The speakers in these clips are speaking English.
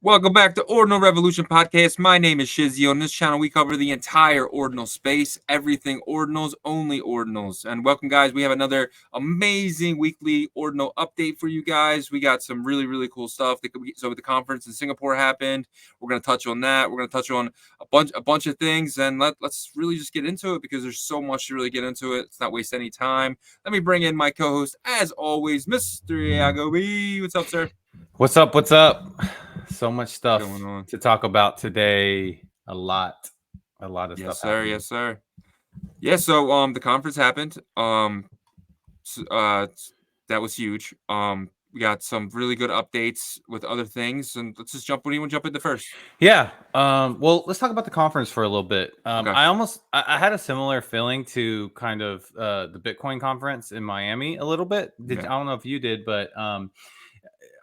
Welcome back to Ordinal Revolution podcast. My name is Shizzy. On this channel, we cover the entire ordinal space, everything ordinals, only ordinals. And welcome, guys. We have another amazing weekly ordinal update for you guys. We got some really cool stuff. So the conference in Singapore happened. We're going to touch on that. We're going to touch on a bunch of things, and let's really just get into it because there's so much to really get into it. Let's not waste any time. Let me bring in my co-host, as always, Mr. Yagobi. What's up, sir? What's up? What's up? So much stuff Going on to talk about today. A lot of yes, stuff. Sir. Happening. Yes, sir. Yeah. So the conference happened. That was huge. We got some really good updates with other things, and let's just jump. What do you want to jump into first? Yeah. Well, let's talk about the conference for a little bit. Okay. I had a similar feeling to kind of the Bitcoin conference in Miami a little bit. I don't know if you did, but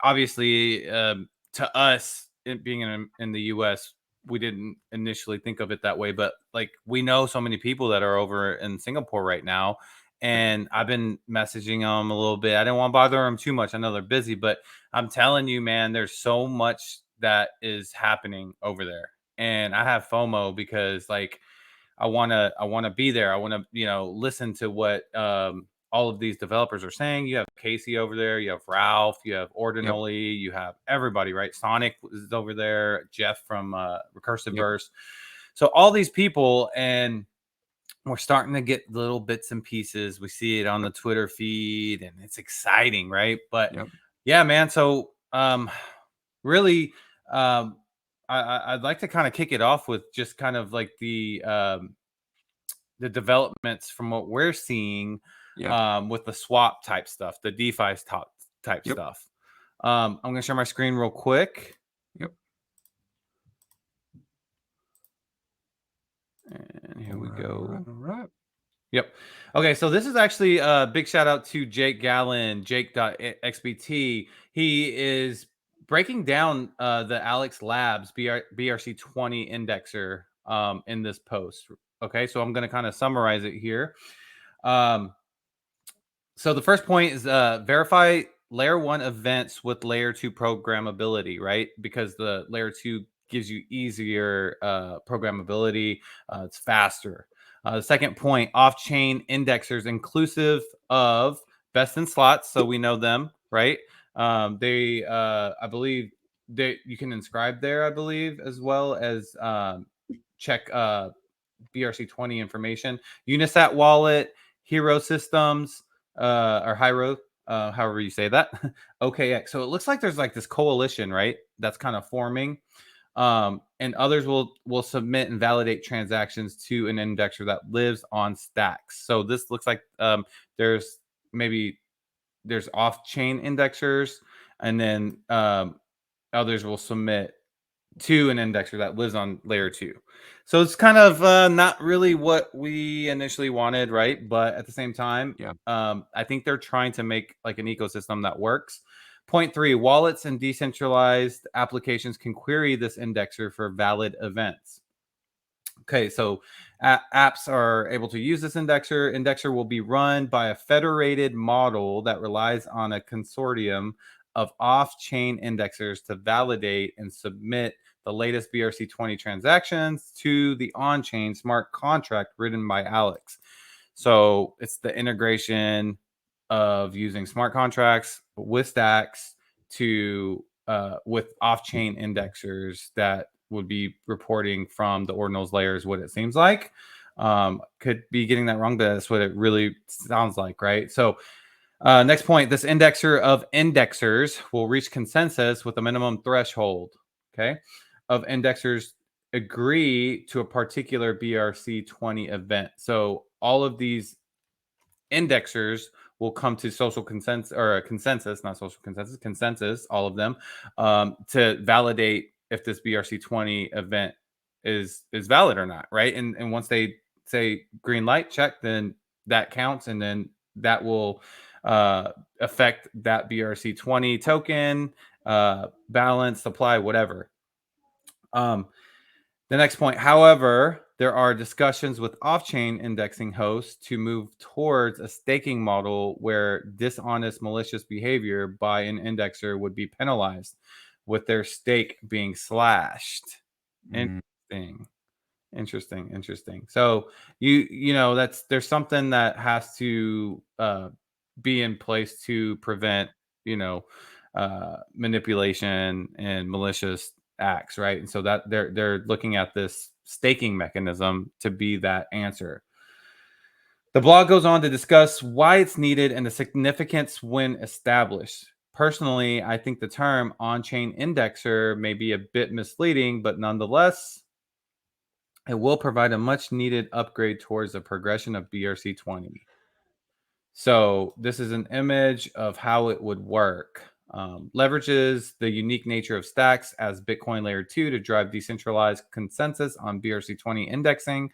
obviously to us, being in the U.S., we didn't initially think of it that way, but like we know so many people that are over in Singapore right now, and I've been messaging them a little bit. I didn't want to bother them too much. I know they're busy, but I'm telling you, man, there's so much that is happening over there, and I have FOMO because like I want to be there. I want to listen to what all of these developers are saying. You have Casey over there, you have Ralph, you have Ordinally, you have everybody, right? Sonic is over there, Jeff from Recursive Verse. So all these people, and we're starting to get little bits and pieces. We see it on the Twitter feed, and it's exciting, right? But yeah, man. So really, I'd like to kind of kick it off with just kind of like the developments from what we're seeing with the swap type stuff, the DeFi type stuff. I'm going to share my screen real quick. And here we go. All right. Yep. Okay, so this is actually a big shout out to Jake Gallen, Jake.xbt. He is breaking down the Alex Labs BRC-20 indexer in this post. Okay, so I'm going to kind of summarize it here. So the first point is verify layer 1 events with layer 2 programmability, right? Because the layer 2 gives you easier programmability. It's faster. The second point, off-chain indexers inclusive of best in slots. So we know them, right? They, I believe, you can inscribe there, I believe, as well as check BRC-20 information. Unisat wallet, Hero Systems, or Hyro, however you say that. OKX. So it looks like there's like this coalition, right? That's kind of forming. And others will submit and validate transactions to an indexer that lives on stacks. So this looks like there's off-chain indexers, and then others will submit to an indexer that lives on layer 2. So it's kind of not really what we initially wanted, right? But at the same time, I think they're trying to make like an ecosystem that works. Point 3, wallets and decentralized applications can query this indexer for valid events. Okay, so apps are able to use this indexer. Indexer will be run by a federated model that relies on a consortium of off-chain indexers to validate and submit the latest BRC-20 transactions to the on-chain smart contract written by Alex. So it's the integration of using smart contracts with stacks to with off-chain indexers that would be reporting from the ordinals layers, what it seems like. Could be getting that wrong, but that's what it really sounds like, right? So next point, this indexer of indexers will reach consensus with a minimum threshold, okay, of indexers agree to a particular BRC-20 event. So all of these indexers will come to social consensus, or a consensus, not social consensus, all of them, to validate if this BRC-20 event is valid or not, right? And once they say green light, check, then that counts, and then that will affect that BRC-20 token, balance, supply, whatever. The next point, however, there are discussions with off-chain indexing hosts to move towards a staking model where dishonest, malicious behavior by an indexer would be penalized. with their stake being slashed. Mm, Interesting. So you know there's something that has to be in place to prevent manipulation and malicious acts, right? And so that they're looking at this staking mechanism to be that answer. The blog goes on to discuss why it's needed and the significance when established. Personally, I think the term on-chain indexer may be a bit misleading, but nonetheless, it will provide a much needed upgrade towards the progression of BRC-20. So this is an image of how it would work. Leverages the unique nature of stacks as Bitcoin layer 2 to drive decentralized consensus on BRC-20 indexing.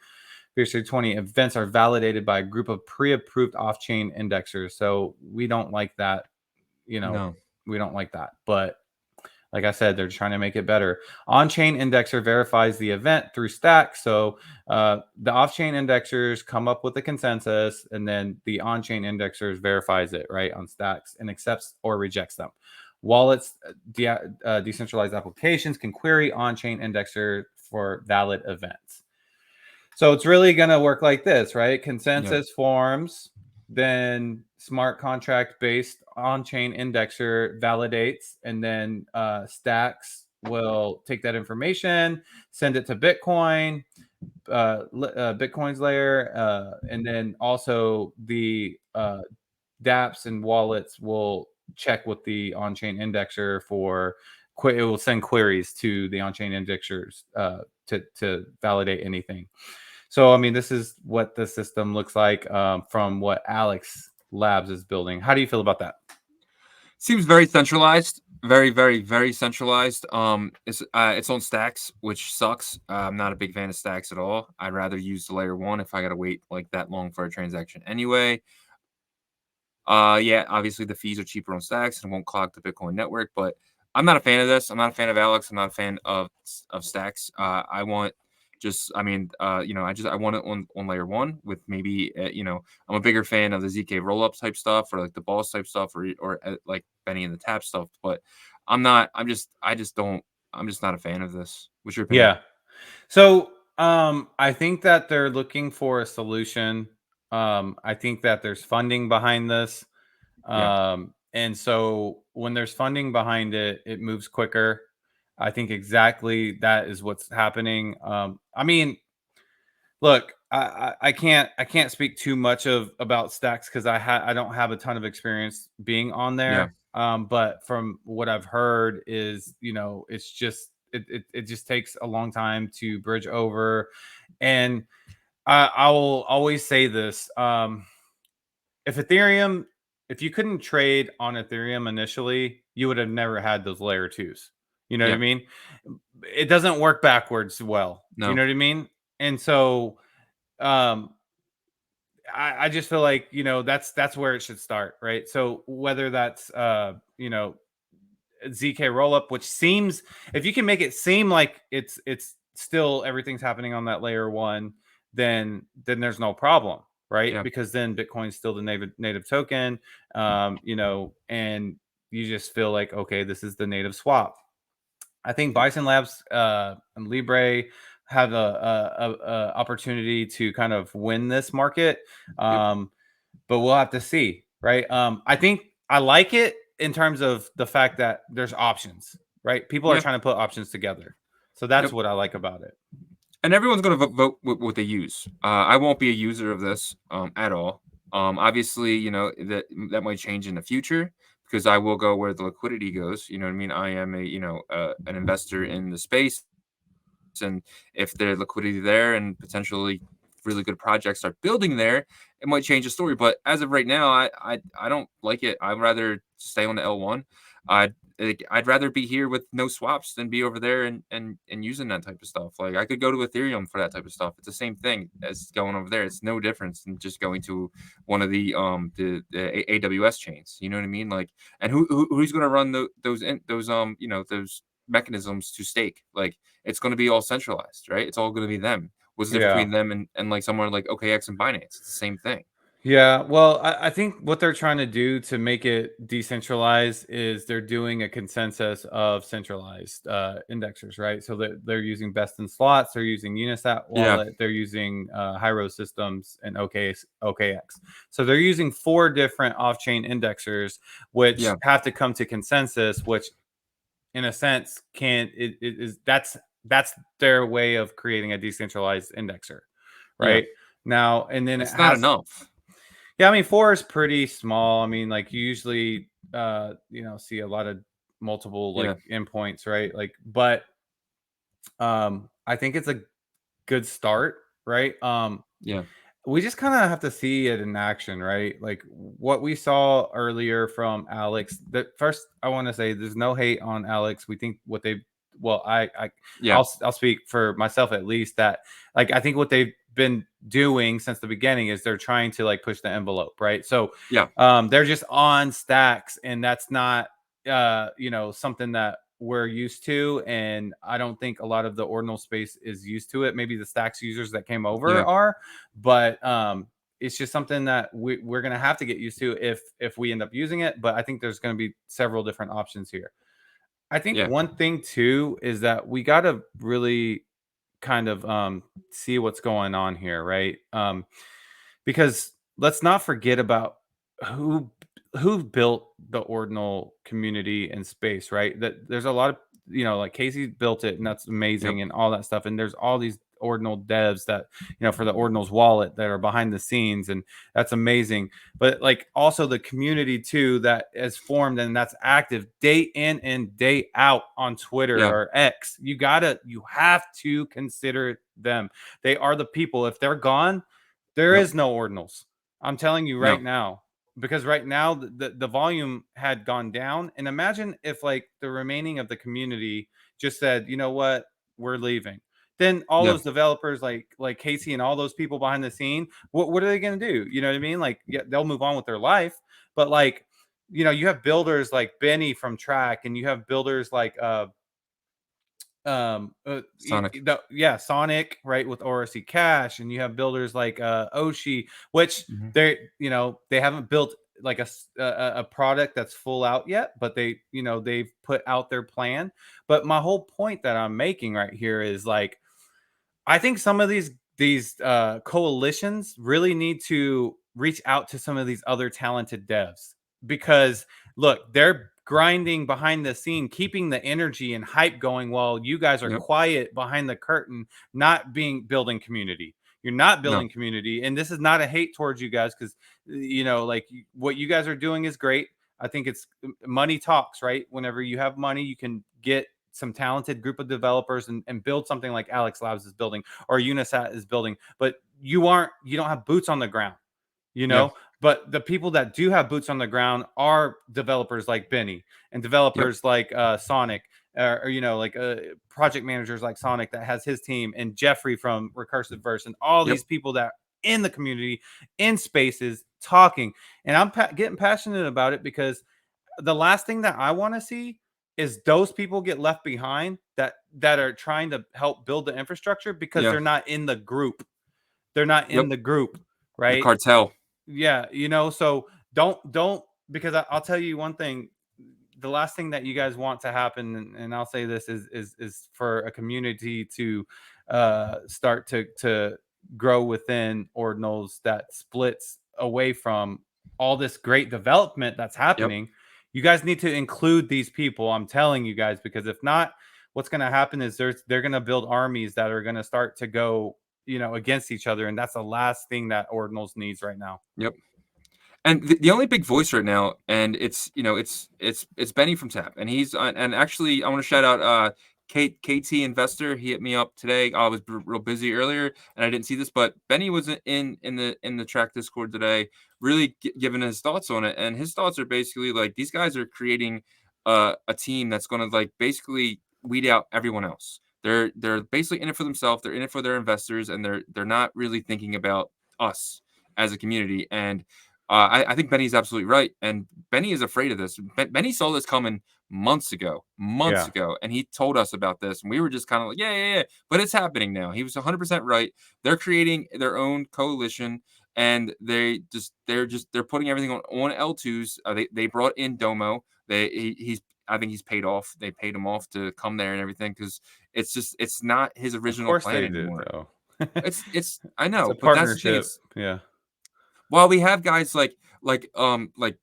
BRC-20 events are validated by a group of pre-approved off-chain indexers. So we don't like that, no. we don't like that. But like I said, they're trying to make it better. On-chain indexer verifies the event through stacks. So the off-chain indexers come up with a consensus, and then the on-chain indexers verifies it right on stacks and accepts or rejects them. Wallets, decentralized applications can query on-chain indexer for valid events. So it's really going to work like this, right? Consensus forms, then smart contract based on-chain indexer validates, and then stacks will take that information, send it to Bitcoin, Bitcoin's layer, and then also the dApps and wallets will check with the on-chain indexer for it will send queries to the on-chain indexers to validate anything. So, I mean, this is what the system looks like from what Alex Labs is building. How do you feel about that? Seems very centralized. Very centralized. It's its own stacks, which sucks. I'm not a big fan of stacks at all. I'd rather use the layer 1 if I gotta wait like that long for a transaction anyway. Yeah, obviously the fees are cheaper on stacks and won't clog the Bitcoin network, but I'm not a fan of this. I'm not a fan of Alex. I'm not a fan of stacks. I want just, I mean, I want it on layer 1 with maybe, I'm a bigger fan of the ZK rollup type stuff or like the boss type stuff or like Benny and the tap stuff. But I'm just not a fan of this. What's your opinion? Yeah. So, I think that they're looking for a solution. I think that there's funding behind this. Yeah, And so when there's funding behind it, it moves quicker. I think exactly that is what's happening. I mean, look, I can't speak too much about stacks because I don't have a ton of experience being on yeah, there. But from what I've heard is it's just it just takes a long time to bridge over, and I will always say this: if Ethereum, if you couldn't trade on Ethereum initially, you would have never had those layer twos. You know what I yeah. mean? It doesn't work backwards well. You No, know what I mean? And so um I just feel like that's where it should start, right? So whether that's ZK rollup, which seems, if you can make it seem like it's still everything's happening on that layer 1, then there's no problem, right? yeah, Because then Bitcoin's still the native token, and you just feel like, okay, this is the native swap. I think yeah, Bison Labs and Libre have a opportunity to kind of win this market, yep, but we'll have to see, right? I think I like it in terms of the fact that there's options, right? People are yeah, trying to put options together, so that's yep. what I like about it. And everyone's going to vote with what they use. I won't be a user of this at all. Obviously, that might change in the future because I will go where the liquidity goes. You know what I mean? I am an investor in the space, and if there's liquidity there and potentially really good projects start building there, it might change the story. But as of right now, I don't like it. I'd rather stay on the L1. I'd rather be here with no swaps than be over there and using that type of stuff. Like I could go to Ethereum for that type of stuff. It's the same thing as going over there. It's no difference than just going to one of the AWS chains. You know what I mean? Like, and who's going to run those mechanisms to stake? Like it's going to be all centralized, right? It's all going to be them. What's the difference Yeah, between them and like somewhere like OKX and Binance? It's the same thing. Yeah, well, I think what they're trying to do to make it decentralized is they're doing a consensus of centralized indexers, right? So that they're using best in slots, they're using Unisat Yeah, wallet, they're using Hyro systems and OKX. So they're using 4 different off-chain indexers, which yeah, have to come to consensus, which in a sense can it is that's their way of creating a decentralized indexer, yeah. right? Now, and then it It's not has enough. yeah, I mean, 4 is pretty small. I mean, like, you usually, see a lot of multiple, like, Yeah, endpoints, right? Like, but, I think it's a good start, right? yeah, We just kinda have to see it in action, right? Like, what we saw earlier from Alex that first, I wanna say there's no hate on Alex. We think what they well, yeah, I'll speak for myself at least that, like, I think what they've been doing since the beginning is they're trying to, like, push the envelope, right? So, yeah, they're just on stacks, and that's not, something that we're used to, and I don't think a lot of the ordinal space is used to it. Maybe the stacks users that came over yeah, are, but it's just something that we're going to have to get used to if we end up using it. But I think there's going to be several different options here. I think yeah, one thing too is that we got to really kind of see what's going on here, right? Because let's not forget about who who built the ordinal community and space, right? That there's a lot of like Casey built it, and that's yep, amazing, and all that stuff. And there's all these ordinal devs that for the ordinals wallet that are behind the scenes, and that's amazing. But like also the community too that is formed and that's active day in and day out on Twitter yeah, or X. You have to consider them. They are the people. If they're gone, there yep, is no ordinals. I'm telling you right no, now, because right now the volume had gone down. And imagine if like the remaining of the community just said, you know what, we're leaving. Then all yeah, those developers like Casey and all those people behind the scene, what are they gonna do? You know what I mean? Like, yeah, they'll move on with their life, but like, you have builders like Benny from Track, and you have builders like Sonic. yeah, Sonic, right, with RSC Cash, and you have builders like Oshi, which Mhm. they haven't built like a product that's full out yet, but they've put out their plan. But my whole point that I'm making right here is like, I think some of these coalitions really need to reach out to some of these other talented devs, because look, they're grinding behind the scene, keeping the energy and hype going while you guys are Yep, quiet behind the curtain, not being building community. You're not no, building community, and this is not a hate towards you guys, because like what you guys are doing is great. I think it's money talks, right? Whenever you have money, you can get some talented group of developers and build something like Alex Labs is building or Unisat is building, but you don't have boots on the ground, you yeah, know. But the people that do have boots on the ground are developers like Benny and yep, developers like Sonic, or like project managers like Sonic that has his team, and Jeffrey from Recursive Verse, and all yep, these people that in the community in spaces talking. And I'm getting passionate about it, because the last thing that I want to see is those people get left behind that are trying to help build the infrastructure, because yeah, they're not in the group. They're not yep. in the group, The right? cartel. Yeah, so don't because I'll tell you one thing. The last thing that you guys want to happen, and I'll say this, is for a community to start to grow within ordinals that splits away from all this great development that's Yep, happening. You guys need to include these people. I'm telling you guys, because if not, what's going to happen is they're going to build armies that are going to start to go against each other, and that's the last thing that ordinals needs right now. yep. And the only big voice right now, and it's it's Benny from Tap, and he's and actually I want to shout out KT Investor. He hit me up today. I was real busy earlier, and I didn't see this, but Benny was in the track Discord today, really giving his thoughts on it. And his thoughts are basically like these guys are creating a team that's going to like basically weed out everyone else. They're basically in it for themselves. They're in it for their investors, and they're not really thinking about us as a community. And I think Benny's absolutely right, and Benny is afraid of this. Benny saw this coming months Yeah. ago, and he told us about this, and we were just kind of like, yeah, yeah, yeah. But it's happening now. He was 100% right. They're creating their own coalition, and they're putting everything on L2s. They brought in Domo. He's I think he's paid off. They paid him off to come there and everything because it's not his Of original course plan they did, anymore. though. It's I It's a know, but that's the thing. partnership. Yeah. While we have guys like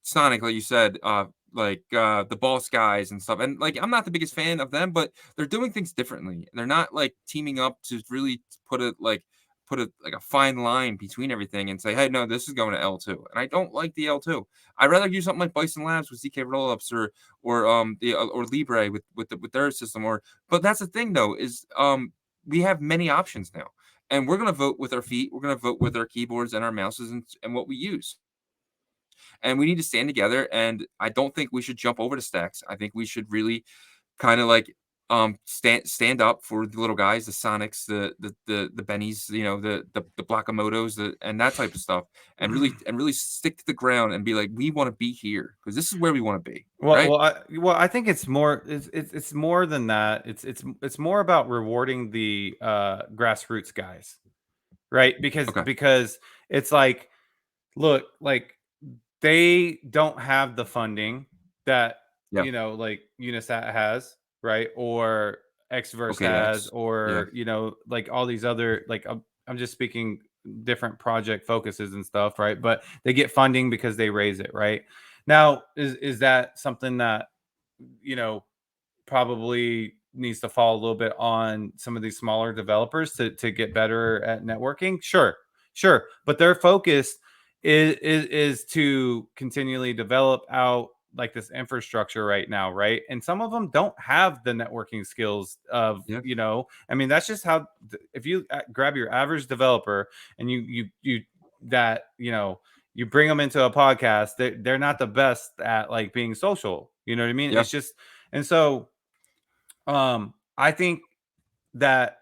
Sonic, like you said, the Boss guys and stuff, and like I'm not the biggest fan of them, but they're doing things differently. They're not like teaming up to really put a like a fine line between everything and say, hey, no, this is going to L2, and I don't like the L2. I'd rather use something like Bison Labs with ZK rollups or Libre with their system. But that's the thing though is we have many options now. And we're going to vote with our feet. We're going to vote with our keyboards and our mouses and what we use. And we need to stand together. And I don't think we should jump over to stacks. I think we should really kind of like stand up for the little guys, the Sonics, the Bennies, the Blackamotos, and that type of stuff, and really stick to the ground and be like, we want to be here because this is where we want to be, right? I think it's more. It's more than that. It's more about rewarding the grassroots guys, right? Okay. Because it's like, look, like they don't have the funding that Yeah. like Unisat has, right? Or Xverse Okay. has, Yeah. or like all these other like I'm just speaking different project focuses and stuff, right? But they get funding because they raise it, right? Now, is that something that you know probably needs to fall a little bit on some of these smaller developers to get better at networking? Sure, but their focus is to continually develop out like this infrastructure right now, right? And some of them don't have the networking skills of Yeah. I mean, that's just how if you grab your average developer and you that you bring them into a podcast, they're not the best at like being social, you know what I mean? Yeah. It's just and so I think that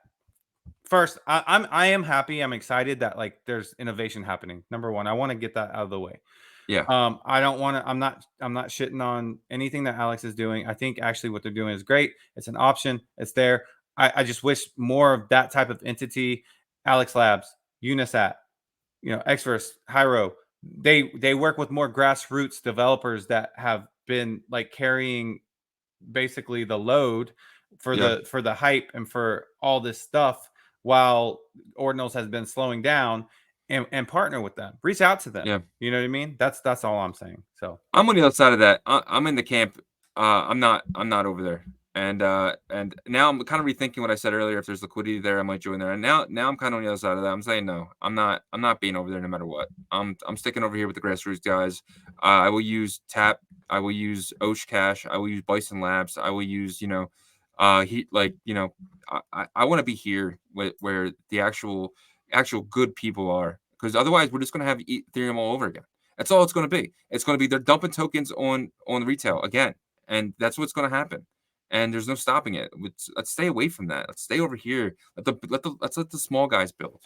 first, I am happy. I'm excited that like there's innovation happening. Number one, I want to get that out of the way. Yeah. I don't want to. I'm not shitting on anything that Alex is doing. I think actually what they're doing is great. It's an option. It's there. I just wish more of that type of entity. Alex Labs, Unisat, Xverse, Hyro. They work with more grassroots developers that have been like carrying basically the load Yeah. for the hype and for all this stuff while Ordinals has been slowing down and partner with them. Reach out to them. Yeah. You know what I mean? That's all I'm saying. So I'm on the other side of that. I'm in the camp. I'm not over there. And now I'm kind of rethinking what I said earlier. If there's liquidity there, I might join there. And now I'm kind of on the other side of that. I'm saying no. I'm not being over there no matter what. I'm sticking over here with the grassroots guys. I will use Tap. I will use Osh Cash. I will use Bison Labs. I will use he like I want to be here where the actual good people are, because otherwise we're just gonna have Ethereum all over again. That's all it's going to be. It's going to be they're dumping tokens on retail again, and that's what's going to happen. And there's no stopping it. Let's stay away from that. Let's stay over here. Let's let the small guys build.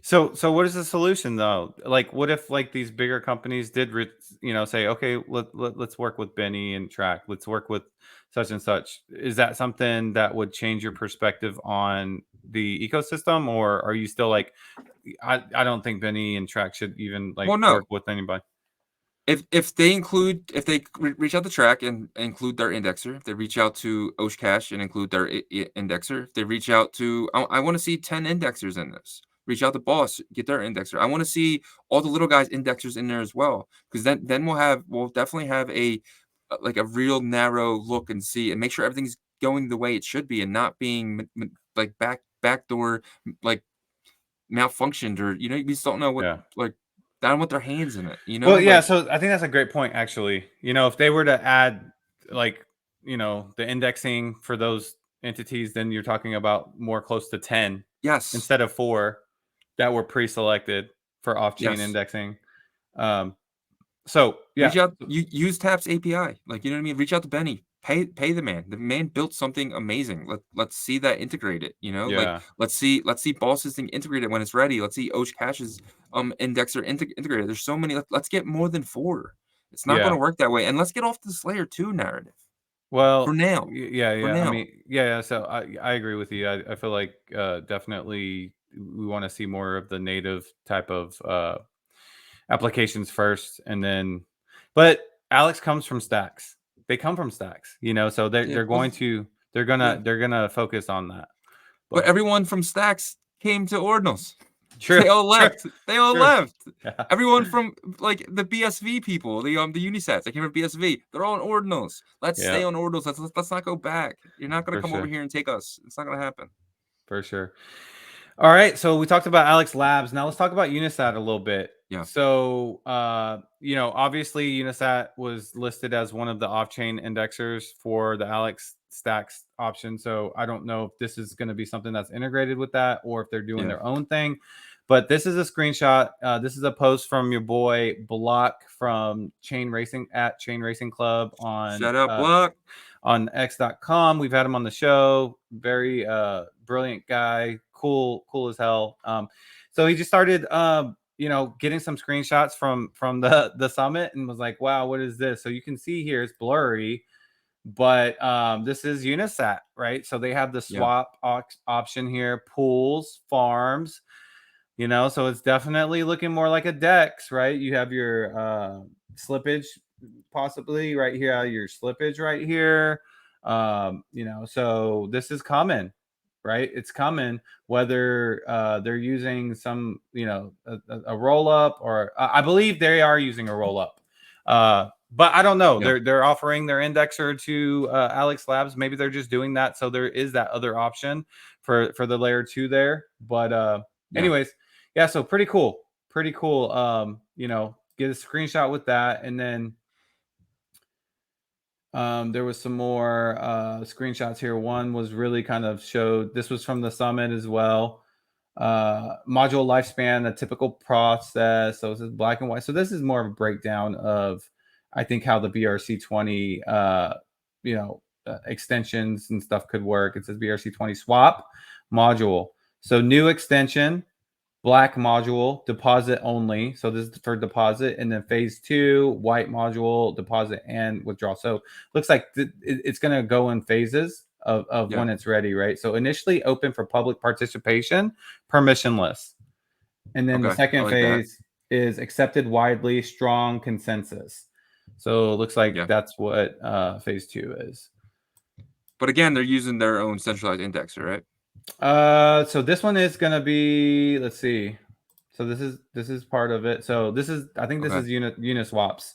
so what is the solution though? Like, what if like these bigger companies did say, okay, let's work with Benny and Track. Let's work with such and such. Is that something that would change your perspective on the ecosystem, or are you still like, I don't think Benny and Track should even like Well, no. work with anybody? If they reach out to Track and include their indexer, if they reach out to Oshcash and include their indexer, if they reach out to I want to see 10 indexers in this. Reach out to Boss, get their indexer. I want to see all the little guys indexers in there as well, because then we'll definitely have a like a real narrow look and see and make sure everything's going the way it should be and not being like backdoor like malfunctioned, or we just don't know what Yeah. like they don't want their hands in it, Well, yeah, like. so I think that's a great point, actually. If they were to add, like, the indexing for those entities, then you're talking about more close to 10 Yes. instead of 4 that were pre-selected for off-chain Yes. indexing. Um, so yeah, Reach out. You use Tap's API. Like, you know what I mean? Reach out to Benny. Pay the man. The man built something amazing. Let's see that integrated. Like yeah, let's see Boss's thing integrated when it's ready. Let's see Osh Cash's indexer integrated. There's so many. Let's get more than 4. It's not going yeah. to work that way. And let's get off this layer 2 narrative for Well, now. yeah, For yeah. I now. mean, yeah. So I agree with you. I feel like definitely we want to see more of the native type of applications first, and then, but Alex comes from stacks. They come from stacks, you know, so they're going to they're gonna focus on that. But everyone from stacks came to ordinals. True. They all left. They all left. Yeah. Everyone from like the BSV people, the Unisats, they came from BSV. They're all on ordinals. Let's stay on ordinals. Let's not go back. You're not gonna come over here and take us. It's not gonna happen. For sure. All right, so we talked about Alex Labs. Now let's talk about Unisat a little bit. Yeah. So, you know, obviously Unisat was listed as one of the off-chain indexers for the Alex Stacks option. So I don't know if this is going to be something that's integrated with that or if they're doing their own thing. But this is a screenshot. This is a post from your boy Block from Chain Racing at Chain Racing Club on Shut up, Block. On x.com. We've had him on the show. Very brilliant guy, cool as hell. So he just started you know, getting some screenshots from the summit and was like, wow, what is this? So you can see here it's blurry, but this is Unisat, right? So they have the swap option here, pools, farms, you know, so it's definitely looking more like a DEX, right? You have your slippage possibly right here, your slippage right here. You know, so this is coming, right? It's coming, whether they're using some, you know, a roll up, or I believe they are using a roll up. But I don't know. They're offering their indexer to Alex Labs. Maybe they're just doing that, so there is that other option for the layer 2 there. But anyways, yeah, so pretty cool. You know, get a screenshot with that, and then there was some more screenshots here. One was really kind of showed, this was from the summit as well. Module lifespan, a typical process. So this is black and white. So this is more of a breakdown of, I think, how the BRC-20 you know, extensions and stuff could work. It says BRC-20 swap module. So new extension, black module, deposit only. So this is for deposit. And then phase 2, white module, deposit and withdrawal. So looks like it's going to go in phases of when it's ready, right? So initially open for public participation, permissionless. And then the second phase is accepted widely, strong consensus. So it looks like that's what phase 2 is. But again, they're using their own centralized indexer, right? So this one is going to be, let's see. So this is part of it. So this is, I think this is Uniswaps,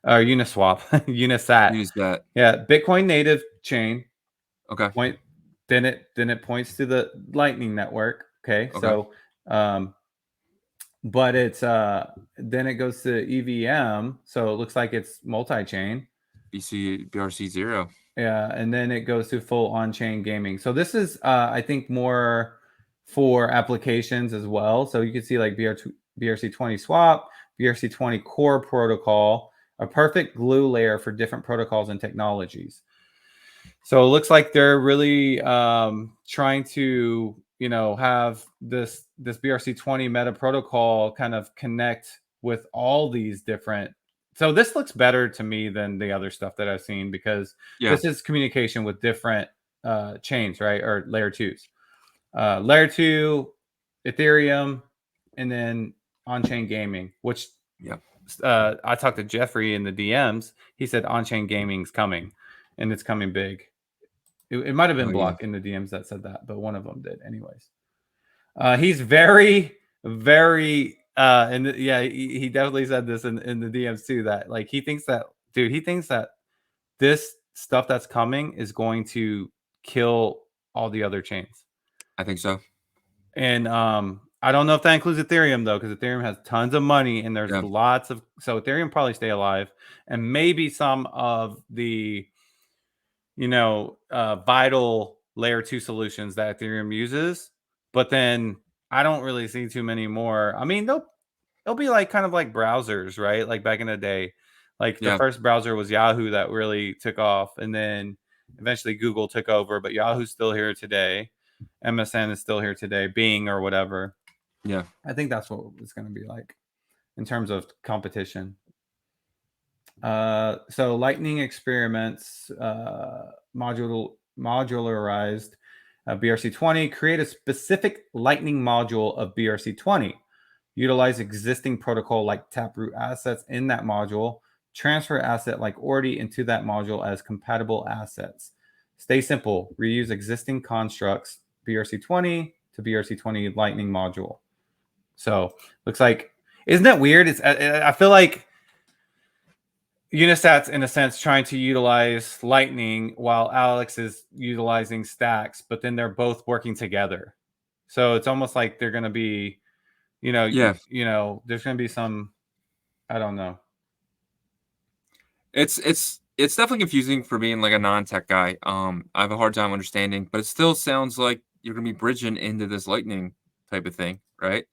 or Uniswap, Unisat. Yeah, Bitcoin native chain. Okay. Then it points to the Lightning network. Okay. So but it's then it goes to EVM. So it looks like it's multi-chain. BRC0. Yeah, and then it goes to full on-chain gaming. So this is I think more for applications as well. So you can see like BRC-20 swap, BRC-20 core protocol, a perfect glue layer for different protocols and technologies. So it looks like they're really trying to, you know, have this BRC-20 meta protocol kind of connect with all these different. So this looks better to me than the other stuff that I've seen, because this is communication with different chains, right? Or layer 2s. Layer 2, Ethereum, and then on-chain gaming, which I talked to Jeffrey in the DMs. He said on-chain gaming's coming, and it's coming big. It might have been Block in the DMs that said that, but one of them did anyways. He's very, very and he definitely said this in the DMs too, that like he thinks that this stuff that's coming is going to kill all the other chains. I think so. And I don't know if that includes Ethereum though, because Ethereum has tons of money and there's lots of, so Ethereum probably stay alive, and maybe some of the, you know, vital layer 2 solutions that Ethereum uses, but then I don't really see too many more. I mean, they'll be like kind of like browsers, right? Like back in the day, like the first browser was Yahoo that really took off, and then eventually Google took over, but Yahoo's still here today. MSN is still here today, Bing or whatever. Yeah. I think that's what it's going to be like in terms of competition. So Lightning experiments, modularized BRC-20, create a specific Lightning module of BRC-20. Utilize existing protocol like Taproot assets in that module. Transfer asset like Ordi into that module as compatible assets. Stay simple. Reuse existing constructs, BRC-20 to BRC-20 Lightning module. So looks like, isn't that weird? I feel like Unisat's in a sense trying to utilize Lightning while Alex is utilizing Stacks, but then they're both working together. So it's almost like they're going to be, Yeah. there's going to be some, I don't know. It's definitely confusing for being like a non-tech guy. I have a hard time understanding, but it still sounds like you're gonna be bridging into this lightning type of thing, right?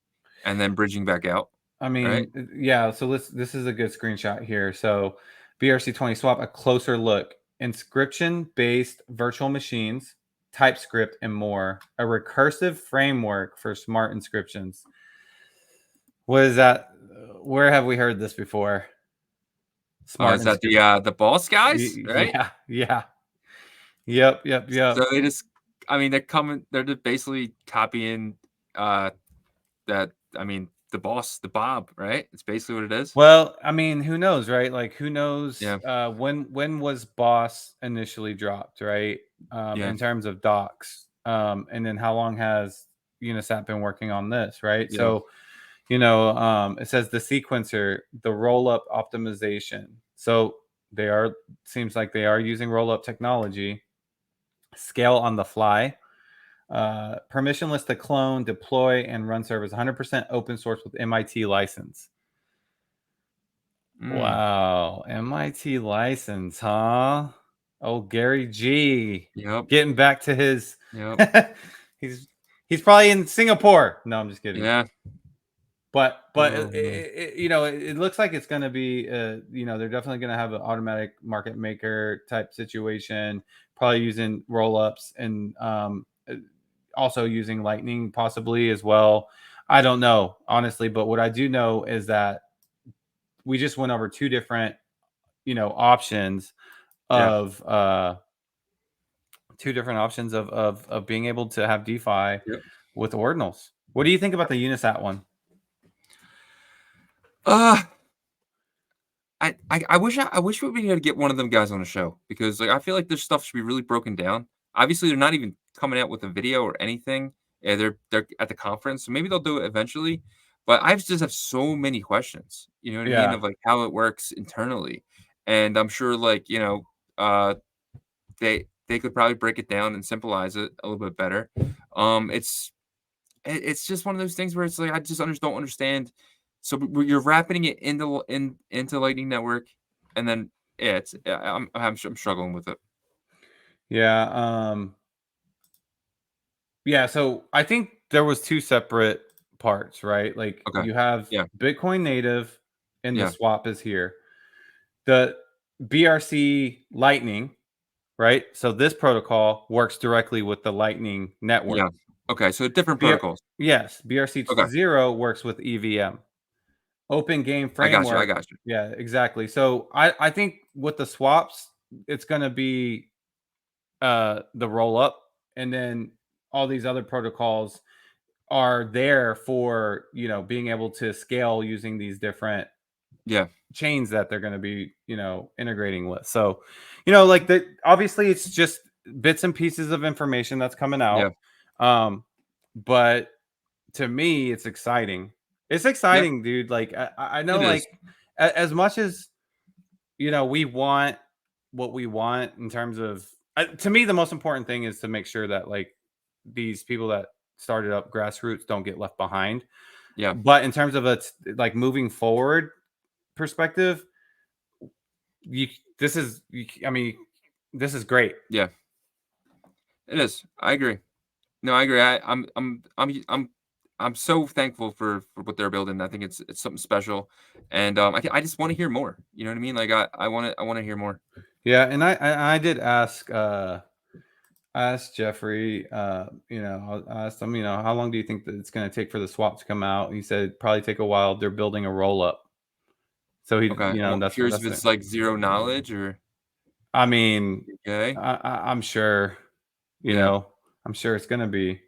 And then bridging back out, I right? mean, yeah. So this is a good screenshot here. So BRC-20 swap, a closer look. Inscription based virtual machines, TypeScript, and more. A recursive framework for smart inscriptions. What is that? Where have we heard this before? Smart Is that inscription. the boss guys, right? Yeah, yeah. Yep. So they just, I mean, they're just basically copying that. I mean, the boss, the Bob, right? It's basically what it is. Well, I mean, who knows, right? Like, who knows Yeah, when was Boss initially dropped, right? yeah, In terms of docs, and then how long has Unisat been working on this, right? yeah. So, it says the sequencer, the roll-up optimization. So they are seems like they are using roll-up technology, scale on the fly, permissionless to clone, deploy, and run servers, 100% open source with MIT license. Mm, Wow, MIT license, huh? Oh, Gary G. yep, Getting back to his yep, he's he's probably in Singapore. No, I'm just kidding. yeah. But Oh, man. it looks like it's going to be they're definitely going to have an automatic market maker type situation, probably using roll-ups and also using Lightning possibly as well. I don't know, honestly, but what I do know is that we just went over two different options Yeah, of being able to have DeFi yep. with ordinals. What do you think about the Unisat one? Uh I wish we'd be able to get one of them guys on the show because like I feel like this stuff should be really broken down. Obviously, they're not even coming out with a video or anything. Yeah, they're at the conference, so maybe they'll do it eventually. But I just have so many questions. You know what I mean? Yeah, Of like how it works internally, and I'm sure like uh, they could probably break it down and symbolize it a little bit better. It's it's just one of those things where it's like I just don't understand. So you're wrapping it into Lightning Network, and then yeah, I'm struggling with it. yeah, yeah. So I think there was two separate parts, right? Like Okay. you have Yeah. Bitcoin native, and the Yeah. swap is here. The BRC Lightning, right? So this protocol works directly with the Lightning network. Yeah. Okay. So different BR- protocols. yes, BRC Okay. 0 works with EVM. Open game I got you. I framework. got you. Yeah, exactly. So I think with the swaps, it's going to be the roll up, and then all these other protocols are there for being able to scale using these different Yeah. chains that they're going to be integrating with. So like the obviously it's just bits and pieces of information that's coming out, Yeah. but to me it's exciting. It's Yep. exciting, dude. Like I know, It like is. as much as we want what we want in terms of to me the most important thing is to make sure that like these people that started up grassroots don't get left behind. Yeah. But in terms of it's like moving forward perspective, you this is I mean this is great. Yeah. It is. I agree. No, I agree. I'm so thankful for what they're building. I think it's something special, and I just want to hear more. You know what I mean? Like I want to hear more. Yeah, and I did ask Jeffrey, I asked him, how long do you think that it's going to take for the swap to come out? He said probably take a while. They're building a roll up. So he, Okay. I'm curious if that's it. it's like zero knowledge or I mean, okay. I'm sure, Yeah. I'm sure it's going to be.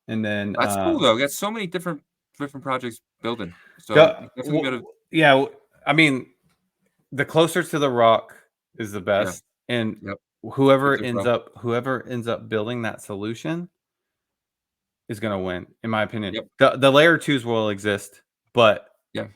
And then, That's cool though. We got so many different different projects building. So The, definitely got to. yeah, I mean, the closer to the rock is the Yeah. best, and Yep. whoever Good ends bro. up building that solution is going to win, in my opinion. Yep. The layer twos will exist, but Yeah.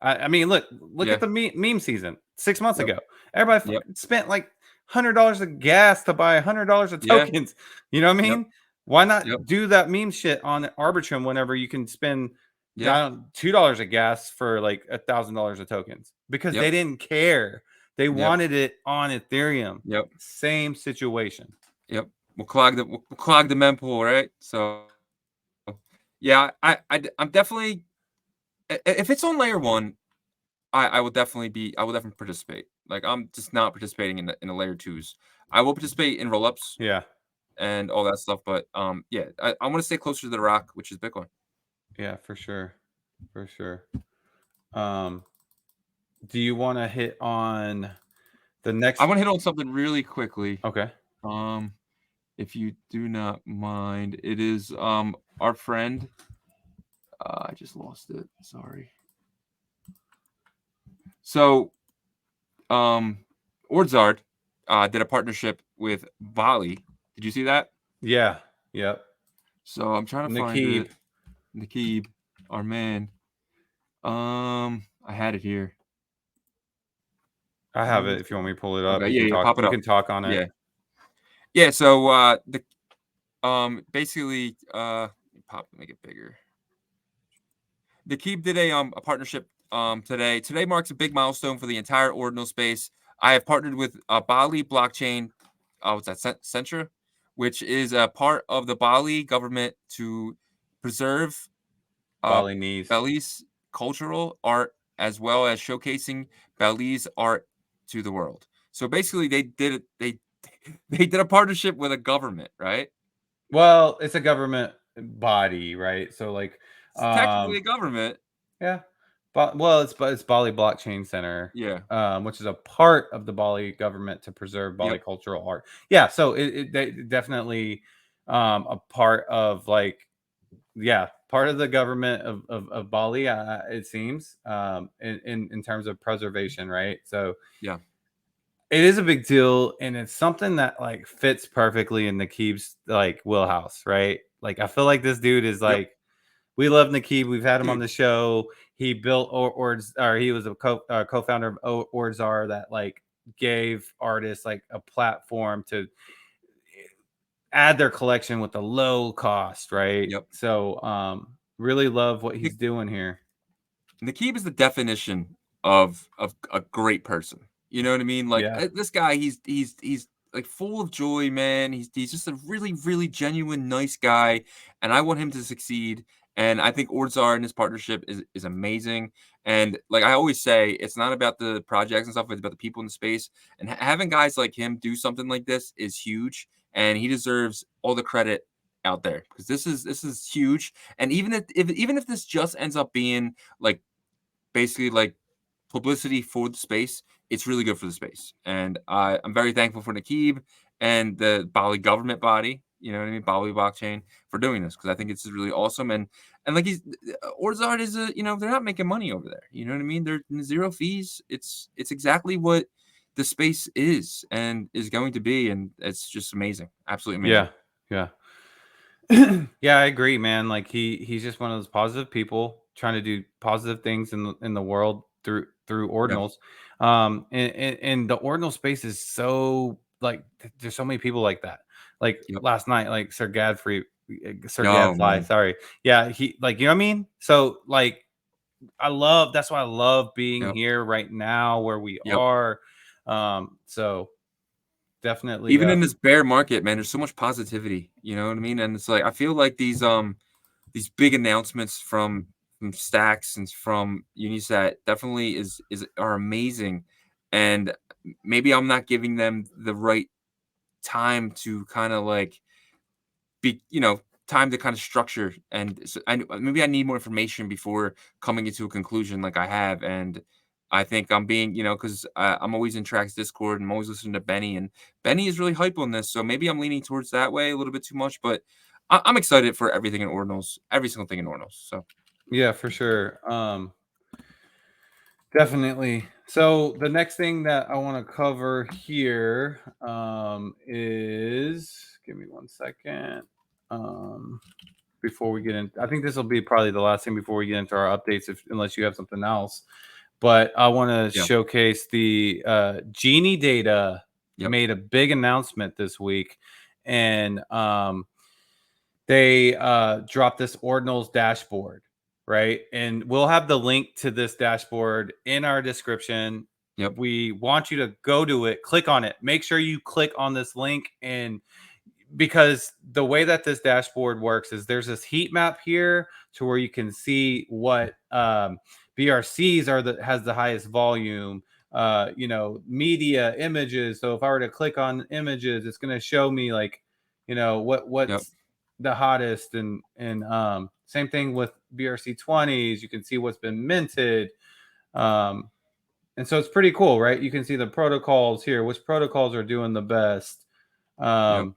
I mean, look Yeah. at the meme season 6 months Yep. ago. Everybody Yep. spent like $100 of gas to buy $100 of Yeah. tokens. You know what I Yep. mean? Why Yep. not do that meme shit on Arbitrum whenever you can spend Yeah. $2 of gas for like $1,000 of tokens? Because Yep. they didn't care. They Yep. wanted it on Ethereum. Yep. Same situation. Yep. We'll clog the mempool, right? So yeah, I'm definitely, if it's on layer one, I will definitely participate. Like I'm just not participating in the layer twos. I will participate in rollups Yeah. and all that stuff, but yeah, I want to stay closer to the rock, which is Bitcoin. Yeah, for sure. For sure. Um, do you want to hit on the next? I want to hit on something really quickly. Okay. Um, if you do not mind, it is our friend. I just lost it. Sorry. So Ordzard did a partnership with Bali. Did you see that? Yeah. Yep. So I'm trying to find it. Nakib, our man. I had it here. I have it if you want me to pull it up. Okay, We yeah, can yeah, talk. pop it We up. can talk on it. Yeah, yeah. So the basically make it bigger. Nakib did a partnership today. Today marks a big milestone for the entire ordinal space. I have partnered with Bali blockchain. What's that? Centra, which is a part of the Bali government to preserve Balinese. Belize cultural art as well as showcasing Belize art to the world. So basically, they did a partnership with a government, right? Well, it's a government body, right? So like, It's technically a government. yeah. But well, it's Bali Blockchain Center, Yeah. which is a part of the Bali government to preserve Bali Yep. cultural art. Yeah, so they definitely a part of like, yeah, part of the government of Bali. It seems in terms of preservation, right? So Yeah. it is a big deal, and it's something that like fits perfectly in Nakeeb's like wheelhouse, right? Like I feel like this dude is Yep. like, we love Nakeeb. We've had him on Dude. the show. He built or he was a co-founder of Ordzar that like gave artists like a platform to add their collection with a low cost, right? Yep. So really love what he's doing here. Nakib is the definition of a great person. You know what I mean? Like Yeah. this guy, he's like full of joy, man. He's just a really genuine, nice guy, and I want him to succeed. And I think Ordzar and his partnership is amazing. And like I always say, it's not about the projects and stuff; it's about the people in the space. And having guys like him do something like this is huge, and he deserves all the credit out there because this is huge. And even if this just ends up being like basically like publicity for the space, it's really good for the space. And I'm very thankful for Nakib and the Bali government body, you know what I mean, Bali blockchain, for doing this because I think it's really awesome. And like Ordzard is they're not making money over there. You know what I mean? They're zero fees. It's exactly what the space is and is going to be, and it's just amazing, absolutely amazing. Yeah. Yeah, I agree, man. Like he's just one of those positive people trying to do positive things in the world through Yeah. ordinals. And the ordinal space is so like there's so many people like that. Like Yep. last night, like Sir Oh, Gadfly, man. sorry. Yeah, he like, you know what I mean? So like that's why I love being Yep. here right now where we Yep. are. So definitely Even in this bear market, man, there's so much positivity. You know what I mean? And it's like I feel like these big announcements from Stacks and from Unisat definitely are amazing. And maybe I'm not giving them the right time to kind of like be, time to kind of structure. And so maybe I need more information before coming into a conclusion like I have. And I think I'm being, because I'm always in Tracks Discord and I'm always listening to Benny, and Benny is really hype on this. So maybe I'm leaning towards that way a little bit too much, but I'm excited for everything in Ordinals, every single thing in Ordinals. So Yeah, for sure. Definitely. So the next thing that I want to cover here is, give me 1 second. Before we get in, I think this will be probably the last thing before we get into our updates, unless you have something else. But I want to yeah, showcase the GeniiData yep, made a big announcement this week, and they dropped this Ordinals dashboard, right? And we'll have the link to this dashboard in our description. yep, We want you to go to it, click on it, make sure you click on this link, and because the way that this dashboard works is there's this heat map here to where you can see what BRCs has the highest volume, media, images. So if I were to click on images, it's going to show me like, yep, what's the hottest, and same thing with BRC-20s. You can see what's been minted. And so it's pretty cool, right? You can see the protocols here, which protocols are doing the best. yep,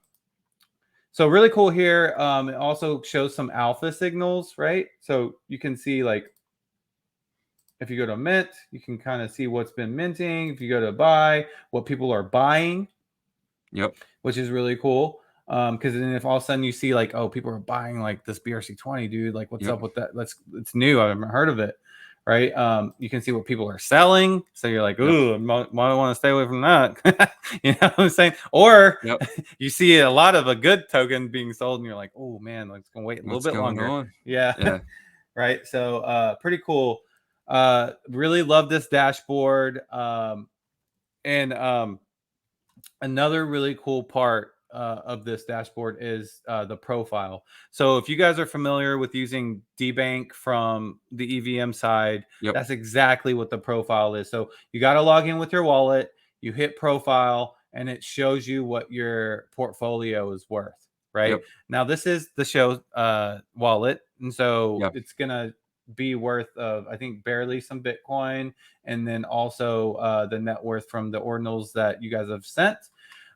So really cool here. It also shows some alpha signals, right? So you can see, like, if you go to mint, you can kind of see what's been minting. If you go to buy, what people are buying, yep, which is really cool. Because then if all of a sudden you see like, oh, people are buying like this BRC-20, dude, like what's yep, up with that? It's new. I haven't heard of it. Right. You can see what people are selling. So you're like, yep, ooh, I want to stay away from that. You know what I'm saying? Or yep. you see a lot of a good token being sold and you're like, oh man, like it's gonna wait a little What's bit going longer. on? Yeah. Yeah, Right. So pretty cool. Really love this dashboard. And another really cool part of this dashboard is the profile. So if you guys are familiar with using dbank from the EVM side, yep, that's exactly what the profile is. So you got to log in with your wallet, you hit profile, and it shows you what your portfolio is worth. Right yep, now, this is the show wallet, and so yep, it's gonna be worth of, I think, barely some Bitcoin, and then also the net worth from the ordinals that you guys have sent.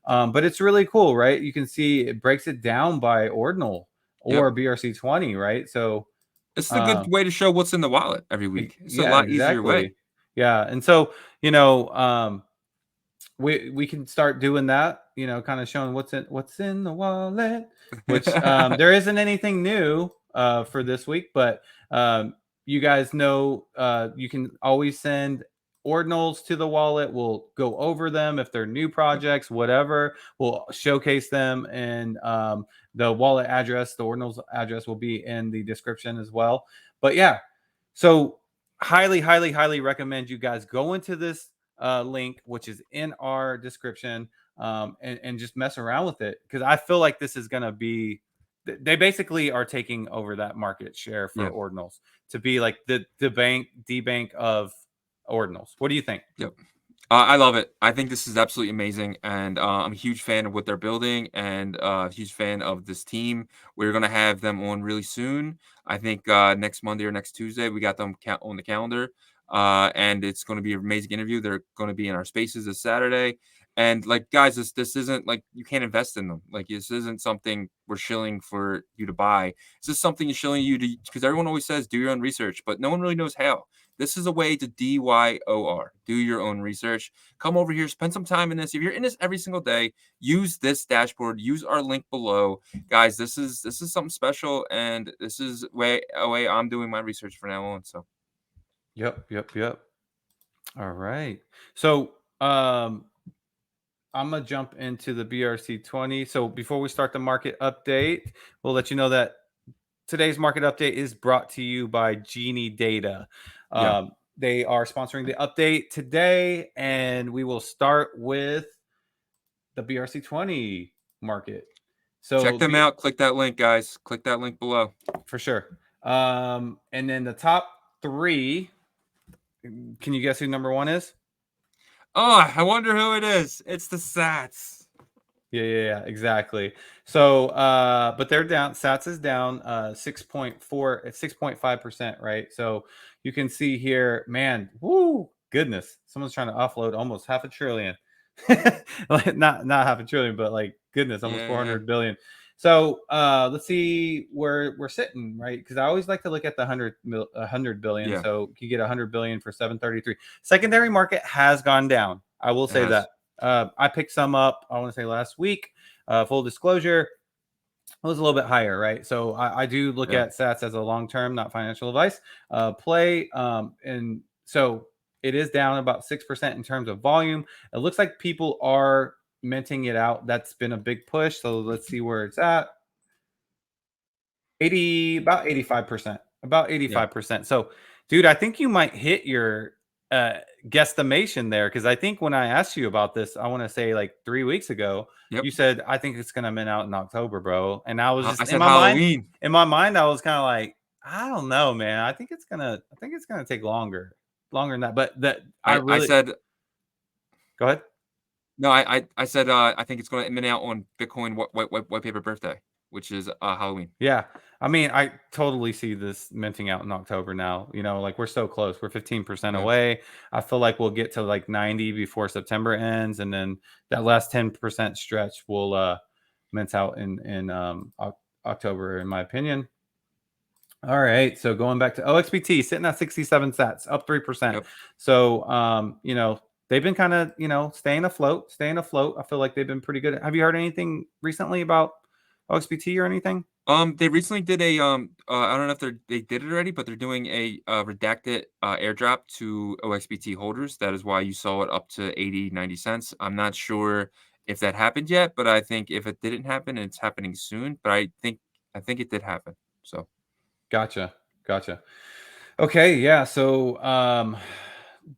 But it's really cool, right? You can see it breaks it down by ordinal yep. or BRC-20, right? So, This is a good uh, way to show what's in the wallet every week. It's a yeah, lot easier way. exactly. Yeah, and so you know, we can start doing that. Kind of showing what's in the wallet. Which there isn't anything new for this week, but you guys know you can always send ordinals to the wallet. We'll go over them if they're new Yep, projects, whatever. We'll showcase them, and the wallet address, the ordinals address, will be in the description as well. But yeah, so highly, highly, highly recommend you guys go into this link, which is in our description, and just mess around with it, because I feel like this is going to be, they basically are taking over that market share for yeah, ordinals to be like the bank of ordinals. What do you think? yep. I love it. I think this is absolutely amazing, and I'm a huge fan of what they're building, and a huge fan of this team. We're gonna have them on really soon. I think next Monday or next Tuesday, we got them on the calendar, and it's going to be an amazing interview. They're going to be in our spaces this Saturday, and like guys, this isn't like you can't invest in them. Like this isn't something we're shilling for you to buy. This is something you're shilling you to, because everyone always says do your own research, but no one really knows how. This is a way to DYOR, do your own research. Come over here, spend some time in this. If you're in this every single day, use this dashboard, use our link below. Guys, this is something special, and this is a way I'm doing my research from now on. So Yep. All right. So I'm gonna jump into the BRC-20. So before we start the market update, we'll let you know that today's market update is brought to you by GeniiData. yeah, They are sponsoring the update today, and we will start with the BRC-20 market. check So them out. Click that link, guys. Click that link below. for sure. And then the top three. Can you guess who number one is? Oh, I wonder who it is. It's the Sats. Yeah, exactly. So, but they're down. Sats is down 6.4, 6.5%, right? So you can see here, man, whoo, goodness, someone's trying to offload almost $500 billion. Like, not $500 billion, but like goodness, almost Yeah, 400 billion. So let's see where we're sitting, right? Because I always like to look at the 100 billion. Yeah. So you get 100 billion for 733. Secondary market has gone down. I will say that. I picked some up, I want to say last week. Full disclosure, it was a little bit higher, right? So I do look Yeah. at sats as a long-term, not financial advice, play. And so it is down about 6% in terms of volume. It looks like people are minting it out. That's been a big push. So let's see where it's at. 85%. About Yeah. 85%. So, dude, I think you might hit your guesstimation there, because I think when I asked you about this, I want to say like 3 weeks ago, Yep. you said I think it's gonna mint out in October, bro. And I was I just said Halloween. in my mind, I was kind of like, I don't know, man. I think it's gonna take longer than that. But that I I really said go ahead. no. I said I think it's going to mint out on Bitcoin white paper birthday, which is Halloween. Yeah. I mean, I totally see this minting out in October now. You know, like we're so close. We're 15% Yeah. away. I feel like we'll get to like 90 before September ends, and then that last 10% stretch will mint out in October, in my opinion. All right. So going back to OXBT, sitting at 67 sats, up 3%. Yep. So you know, they've been kind of, you know, staying afloat. I feel like they've been pretty good. Have you heard anything recently about OXBT or anything? They recently did a I don't know if they did it already, but they're doing a redacted airdrop to OXBT holders. That is why you saw it up to 80-90 cents. I'm not sure if that happened yet, but I think if it didn't happen, it's happening soon. But I think it did happen. So Gotcha. Gotcha. Okay, yeah. So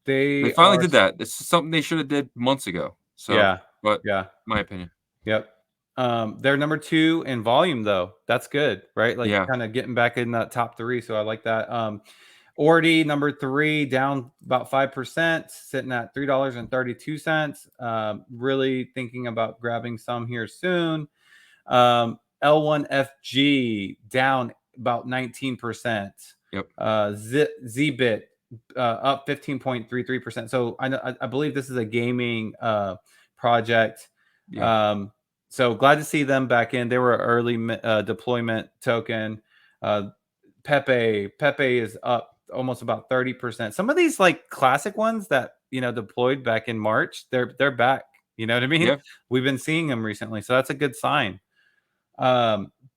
they they finally are did that. This is something they should have did months ago. So, yeah, but yeah. my opinion. Yep. They're number 2 in volume though. That's good, right? Like Yeah. kind of getting back in that top 3. So I like that. Ordi number 3 down about 5%, sitting at $3.32. Really thinking about grabbing some here soon. L1FG down about 19%. Yep. Zbit up 15.33%. So I believe this is a gaming project. Yeah. So glad to see them back in. They were an early deployment token. Pepe is up almost about 30%. Some of these like classic ones that, you know, deployed back in March, they're back. You know what I mean? Yeah. We've been seeing them recently, so that's a good sign.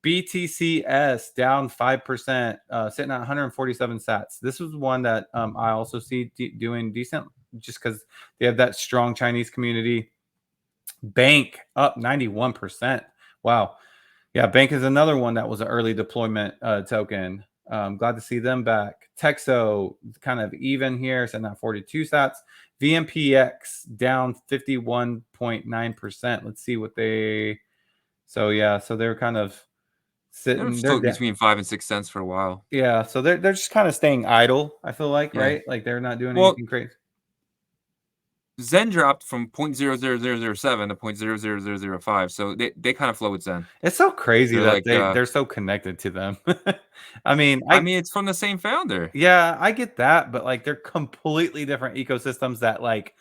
BTCS down 5%, sitting at 147 sats. This was one that I also see doing decent, just because they have that strong Chinese community. Bank up 91%. Wow. Yeah, Bank is another one that was an early deployment token. Glad to see them back. Texo kind of even here, sitting at 42 sats. VMPX down 51.9%. Let's see what they. So yeah, so they're kind of They're sitting. They're still down. between 5 and 6 cents for a while. Yeah, so they're just kind of staying idle. I feel like, Yeah. right? Like they're not doing Well, anything crazy. Zen dropped from 0.00007 to 0.00005, so they kind of flow with Zen. It's so crazy They're that like, they're so connected to them. I mean, I mean, it's from the same founder. yeah, I get that, but like they're completely different ecosystems that like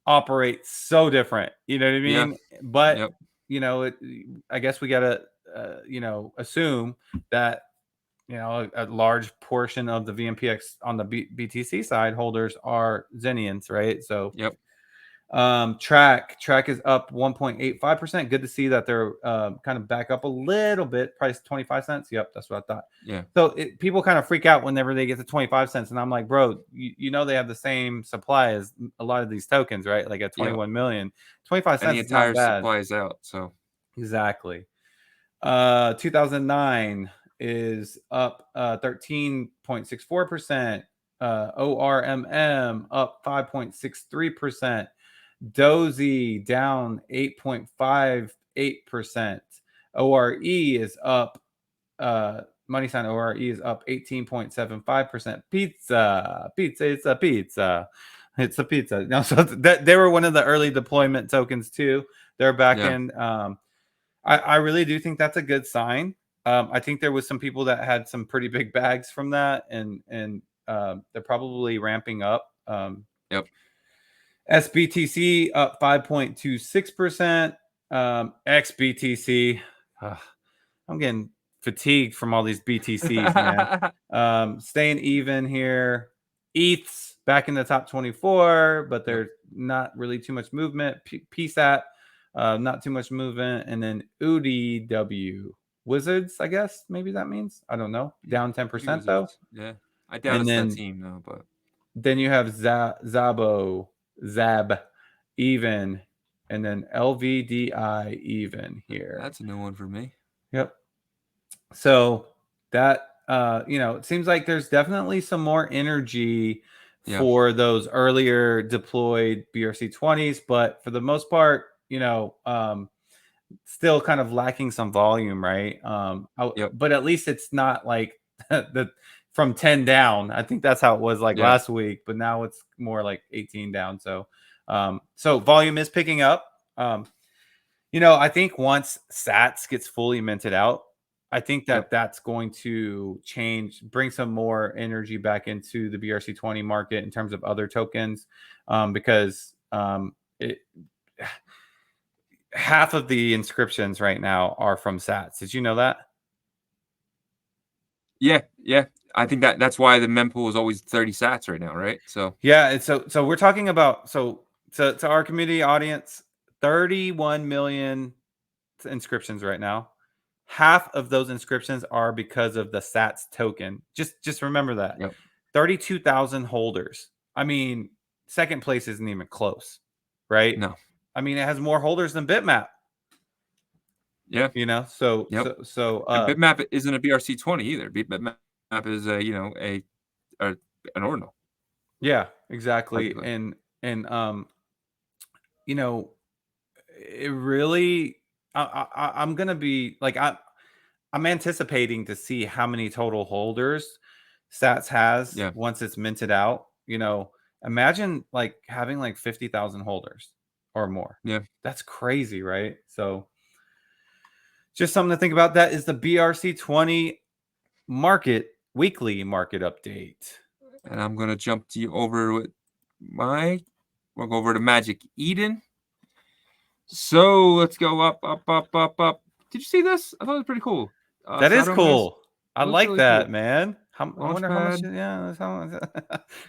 operate so different. You know what I Yeah. mean? But Yep. you know, I guess we gotta you know, assume that, you know, a large portion of the VMPX on the BTC side holders are Zenians, right? So Yep. track is up 1.85%. Good to see that they're kind of back up a little bit. Price 25 cents. Yep, that's what I thought. Yeah. So people kind of freak out whenever they get to 25 cents, and I'm like, bro, you know they have the same supply as a lot of these tokens, right? Like at Yep. 21 million. 25 And the cents is not entire bad. supply is out. So Exactly. 2009 is up 13.64%. ORMM up 5.63%. Dozy down 8.58%. ORE is up, money sign ORE is up 18.75%. Pizza, it's a pizza. It's a pizza. No, so that they were one of the early deployment tokens too. They're back yeah. in. I really do think that's a good sign. I think there was some people that had some pretty big bags from that, and they're probably ramping up. Yep. SBTC up 5.26%. XBTC I'm getting fatigued from all these BTCs, man. Staying even here. ETH's back in the top 24, but there's not really too much movement. PSAT, not too much movement. And then UDW Wizards, I guess maybe that means. I don't know. Down 10% though. Yeah, I doubt it's that team though. But then you have Zab even, and then LVDI even here. That's a new one for me. Yep. So that it seems like there's definitely some more energy for those earlier deployed BRC-20s, but for the most part, still kind of lacking some volume, right? But at least it's not like the from 10 down. I think that's how it was last week, but now it's more like 18 down. So so volume is picking up. I think once Sats gets fully minted out, I think that's going to bring some more energy back into the BRC-20 market in terms of other tokens, because half of the inscriptions right now are from Sats. Did you know that? Yeah. I think that's why the mempool is always 30 Sats right now, right? So yeah, and so we're talking about to our community audience, 31 million inscriptions right now. Half of those inscriptions are because of the Sats token. Just remember that. 32,000 holders. I mean, second place isn't even close, right? No. I mean, it has more holders than Bitmap. Yeah. So Bitmap isn't a BRC-20 either. Bitmap is an ordinal. Yeah, exactly. And it really I'm gonna be like I'm anticipating to see how many total holders Sats has once it's minted out. Imagine having 50,000 holders or more. Yeah, that's crazy, right? So just something to think about. That is the BRC-20 weekly market update. And I'm gonna jump to you over with we'll go over to Magic Eden. So let's go up. Did you see this? I thought it was pretty cool. That is cool. I like really that, cool. Man. I wonder how much. Yeah,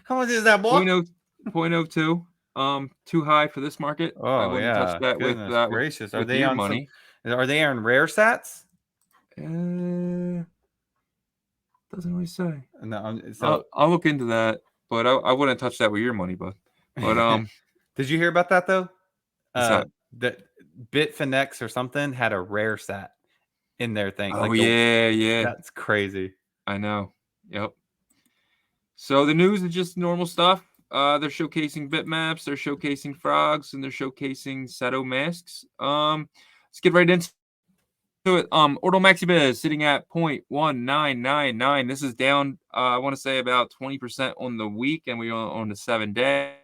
how much is that, boy? 0.02. Too high for this market. Oh, I wouldn't touch that Goodness gracious. Are they on money? Are they on rare Sats? Doesn't really say. No, I'll look into that, but I wouldn't touch that with your money, but did you hear about that though? That Bitfinex or something had a rare Sat in their thing. Oh, yeah. That's crazy. I know. Yep. So the news is just normal stuff. They're showcasing bitmaps, they're showcasing frogs, and they're showcasing Seto masks. Let's get right into it. Ordinal Maxi sitting at 0.1999. This is down, I want to say about 20% on the week, and we on the 7-day.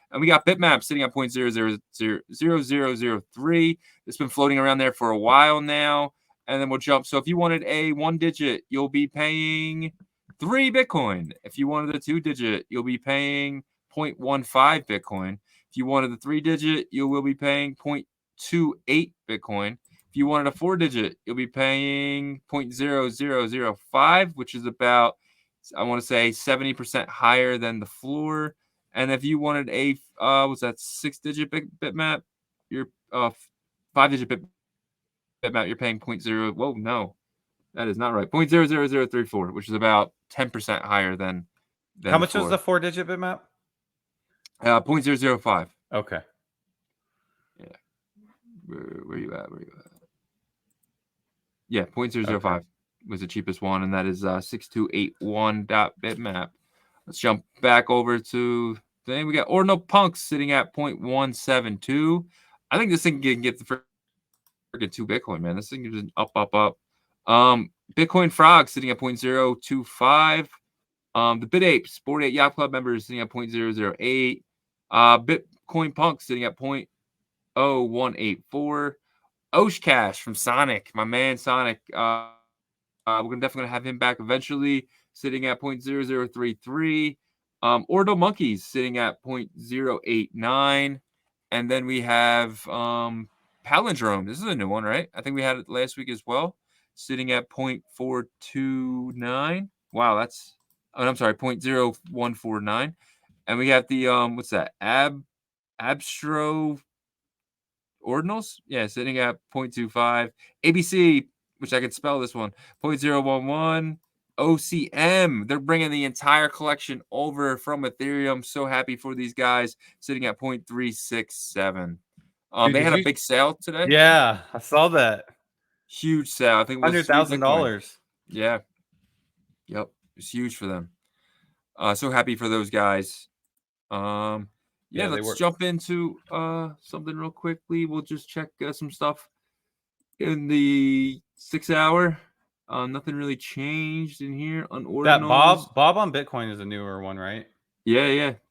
And we got bitmap sitting at 0.000003. It's been floating around there for a while now. And then we'll jump. So if you wanted a 1-digit, you'll be paying 3 Bitcoin. If you wanted a 2-digit, you'll be paying 0.15 Bitcoin. If you wanted the 3-digit, you will be paying 0.28 Bitcoin. If you wanted a 4-digit, you'll be paying 0.0005, which is about, I want to say, 70% higher than the floor. And if you wanted a 6-digit bitmap, your 5-digit bitmap, you're paying 0.0. Whoa, no, that is not right. 0.00034, which is about 10% higher than how much was the 4-digit bitmap? 0.005. Okay. Yeah. Where you at? Yeah, 0.005 was the cheapest one, and that is 6281.bitmap. Let's jump back over to thing. We got Ordinal Punks sitting at 0.172. I think this thing can get the freaking 2 Bitcoin, man. This thing is just up. Bitcoin Frog sitting at 0.025. The Bit Apes, Bored Ape Yacht Club members sitting at 0.008. Bitcoin Punk sitting at 0.0184. Oshcash from Sonic, my man Sonic. We're definitely gonna have him back eventually, sitting at 0.0033. Ordinal Monkeys sitting at 0.089. And then we have Palindrome. This is a new one, right? I think we had it last week as well. sitting at 0.429. Wow, that's I'm sorry, 0.0149. And we have the what's that? Abstro Ordinals? Yeah, sitting at 0.25. ABC, which I can spell this one, 0.011. OCM, they're bringing the entire collection over from Ethereum. So happy for these guys, sitting at 0.367. Dude, They did had a you? big sale today. Yeah, I saw that. Huge sale. I think it was $100,000. three Bitcoin. Yeah. Yep. It's huge for them. So happy for those guys. Yeah, Yeah, they let's were. jump into something real quickly. We'll just check some stuff in the 6 hour. Nothing really changed in here on That ordinals. Bob on Bitcoin is a newer one, right? Yeah, yeah. It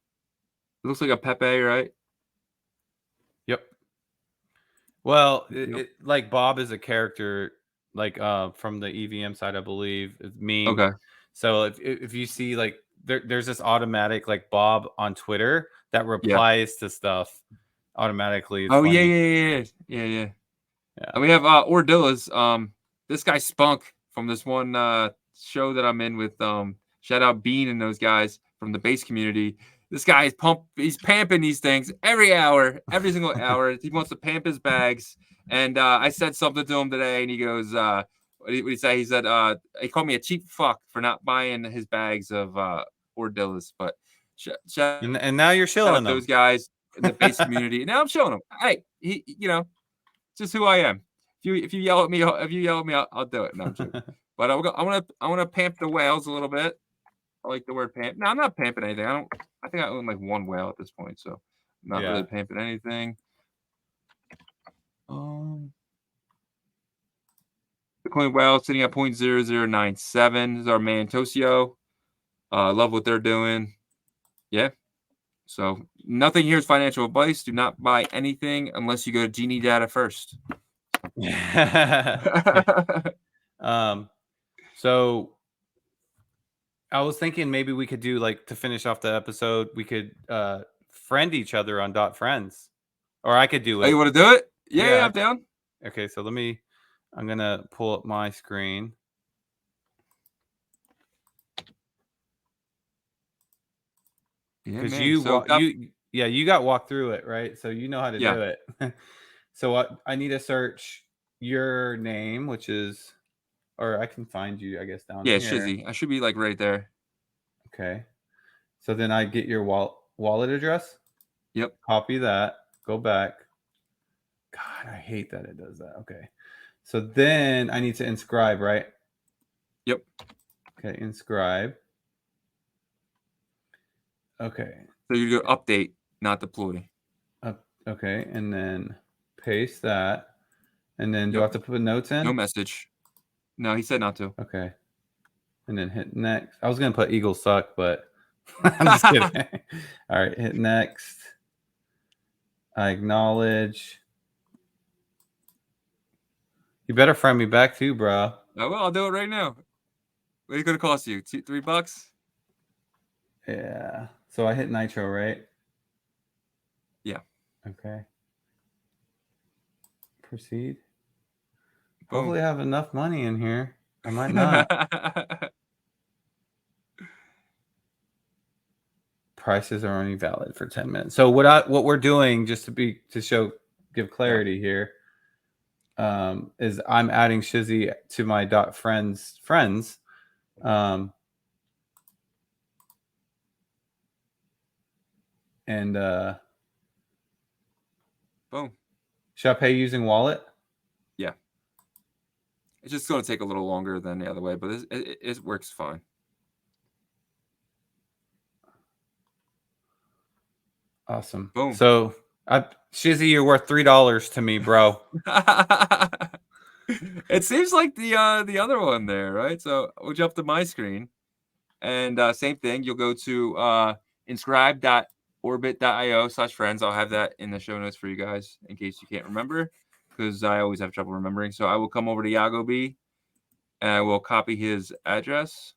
looks like a Pepe, right? Yep. Well, Yep. like Bob is a character, like from the EVM side, I believe, it's meme. Okay. So if you see like there's this automatic like Bob on Twitter that Yeah. replies to stuff automatically. It's Oh yeah, funny. yeah. Yeah. And we have Ordillas. This guy Spunk from this one show that I'm in with shout out Bean and those guys from the base community. This guy is he's pamping these things every hour, every single hour. He wants to pamp his bags. And I said something to him today, and he goes, what did he say? He said, he called me a cheap fuck for not buying his bags of Ordillas. But shout And now you're shilling out them. those guys in the base community. Now I'm showing him. Hey, just who I am. If you yell at me, I'll do it. No, I'm joking. But I want to pamp the whales a little bit. I like the word pamp. No, I'm not pamping anything. I think I own like one whale at this point, so I'm not really pamping anything. The coin whale sitting at 0.0097. This is our man Tosio. Love what they're doing. Yeah. So nothing here is financial advice. Do not buy anything unless you go to GeniiData first. So I was thinking maybe we could do like to finish off the episode, we could friend each other on .friends, or I could do Oh, it. you want to do it? Yeah, I'm down. Okay, so I'm gonna pull up my screen. Yeah, Because man. you got walked through it, right? So you know how to do it. So I need to search your name, which is, or I can find you, I guess, down here. Shizzy. I should be like right there. Okay. So then I get your wallet address. Yep. Copy that. Go back. God, I hate that it does that. Okay. So then I need to inscribe, right? Yep. Okay, inscribe. Okay. So you go update, not deploy. Okay, and then paste that. And then do I have to put notes in? No message. No, he said not to. Okay. And then hit next. I was going to put Eagles suck, but I'm just kidding. All right, hit next. I acknowledge. You better friend me back too, bro. Oh, well, I'll do it right now. What is it going to cost you? $3? Yeah. So I hit Nitro, right? Yeah. Okay. Proceed. Boom. Hopefully I have enough money in here. I might not. Prices are only valid for 10 minutes. So what we're doing, just to give clarity here, is I'm adding Shizzy to my friends. And boom. Should I pay using wallet? Yeah. It's just going to take a little longer than the other way, but it works fine. Awesome. Boom. So Shizzy, you're worth $3 to me, bro. It seems like the other one there, right? So we'll jump to my screen, and same thing. You'll go to inscribe.orbit.io/friends. I'll have that in the show notes for you guys in case you can't remember, because I always have trouble remembering. So I will come over to Yagobi, and I will copy his address.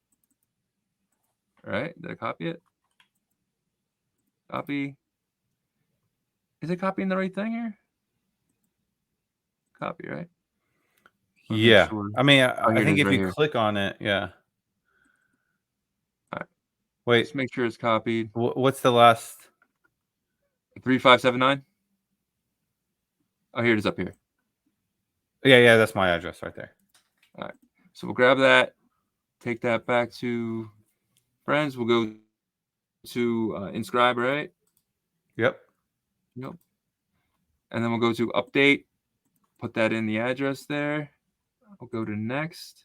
All right, did I copy it? Copy. Is it copying the right thing here? Copy, right? Yeah. Sure. I mean, Oh, I here it think is if right you here. click on it, yeah. All right. Wait, Just make sure it's copied. what's the last? 3579. Oh, here it is up here. Yeah, that's my address right there. All right. So we'll grab that, take that back to friends. We'll go to inscribe, right? Yep. Yep. And then we'll go to update. Put that in the address there. I'll go to next.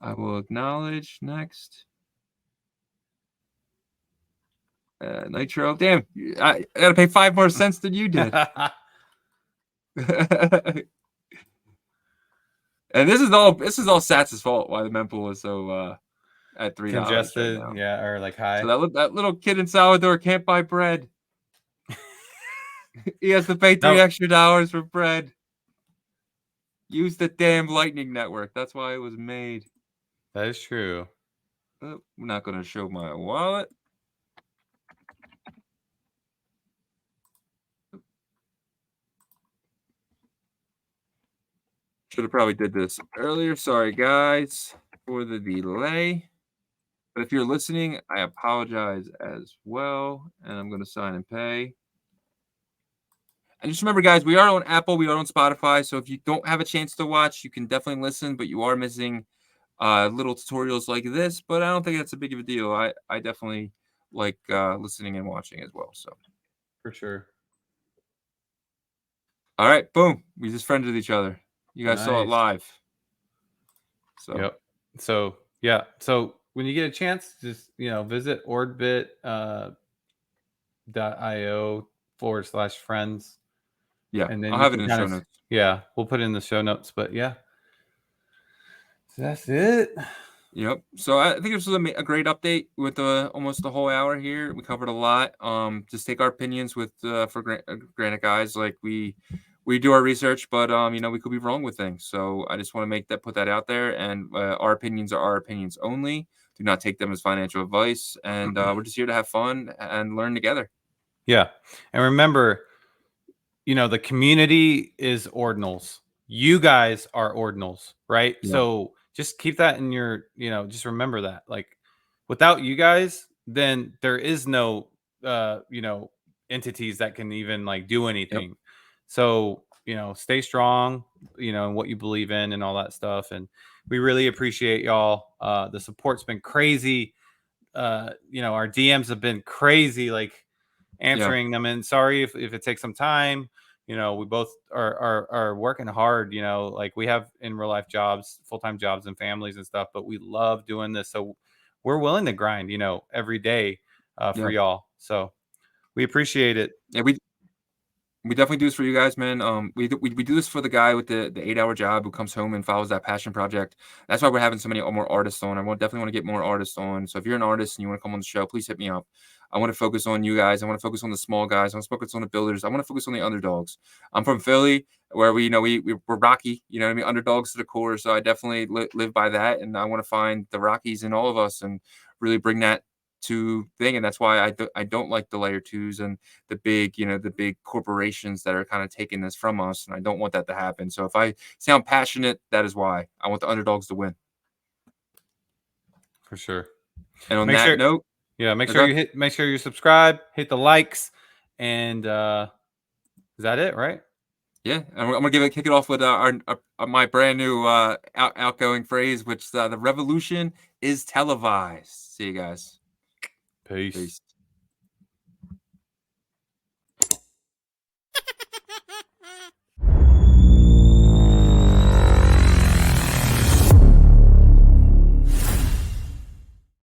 I will acknowledge next. Nitro. Damn, I gotta pay 5 more cents than you did. And this is all Sats's fault why the mempool is so at $3 Congested, right now. yeah, or like high. So that little kid in Salvador can't buy bread. He has to pay $3 extra for bread. Use the damn Lightning Network. That's why it was made. That is true. Oh, I'm not gonna show my wallet. Should have probably did this earlier. Sorry, guys, for the delay. But if you're listening, I apologize as well. And I'm going to sign and pay. And just remember, guys, we are on Apple. We are on Spotify. So if you don't have a chance to watch, you can definitely listen. But you are missing little tutorials like this. But I don't think that's a big of a deal. I definitely like listening and watching as well. So For sure. All right. Boom. We just friended each other. You guys saw it live. So yep. So yeah. So when you get a chance, just visit orbit.io/friends. Yeah, And then I'll you have can it in the show kind of notes. yeah, we'll put it in the show notes. But yeah. So that's it. Yep. So I think this was a great update with almost the whole hour here. We covered a lot. Just take our opinions with for granted, guys. Like we do our research, but we could be wrong with things. So I just want to put that out there. And our opinions are our opinions only. Do not take them as financial advice. And we're just here to have fun and learn together. Yeah, and remember, the community is ordinals. You guys are ordinals, right? Yeah. So just keep that in your, just remember that. Like, without you guys, then there is no, entities that can even like do anything. Yep. So, stay strong, in what you believe in and all that stuff. And we really appreciate y'all. The support's been crazy. Our DMs have been crazy. Like, answering them, and sorry if it takes some time. We both are working hard, like we have in real life jobs, full-time jobs and families and stuff, but we love doing this, so we're willing to grind every day for y'all. So we appreciate it. Yeah, we definitely do this for you guys, man. We do this for the guy with the 8-hour job who comes home and follows that passion project. That's why we're having so many more artists on. Definitely want to get more artists on. So if you're an artist and you want to come on the show, please hit me up. I want to focus on you guys. I want to focus on the small guys. I want to focus on the builders. I want to focus on the underdogs. I'm from Philly, where we're rocky. You know what I mean? Underdogs to the core. So I definitely live by that, and I want to find the Rockies in all of us and really bring that to thing. And that's why I don't like the layer 2s and the big corporations that are kind of taking this from us, and I don't want that to happen. So if I sound passionate, that is why. I want the underdogs to win. For sure. And on that note, make sure you subscribe, hit the likes, and is that it, right? Yeah, and I'm gonna kick it off with my brand new outgoing phrase, which the revolution is televised. See you guys. Peace.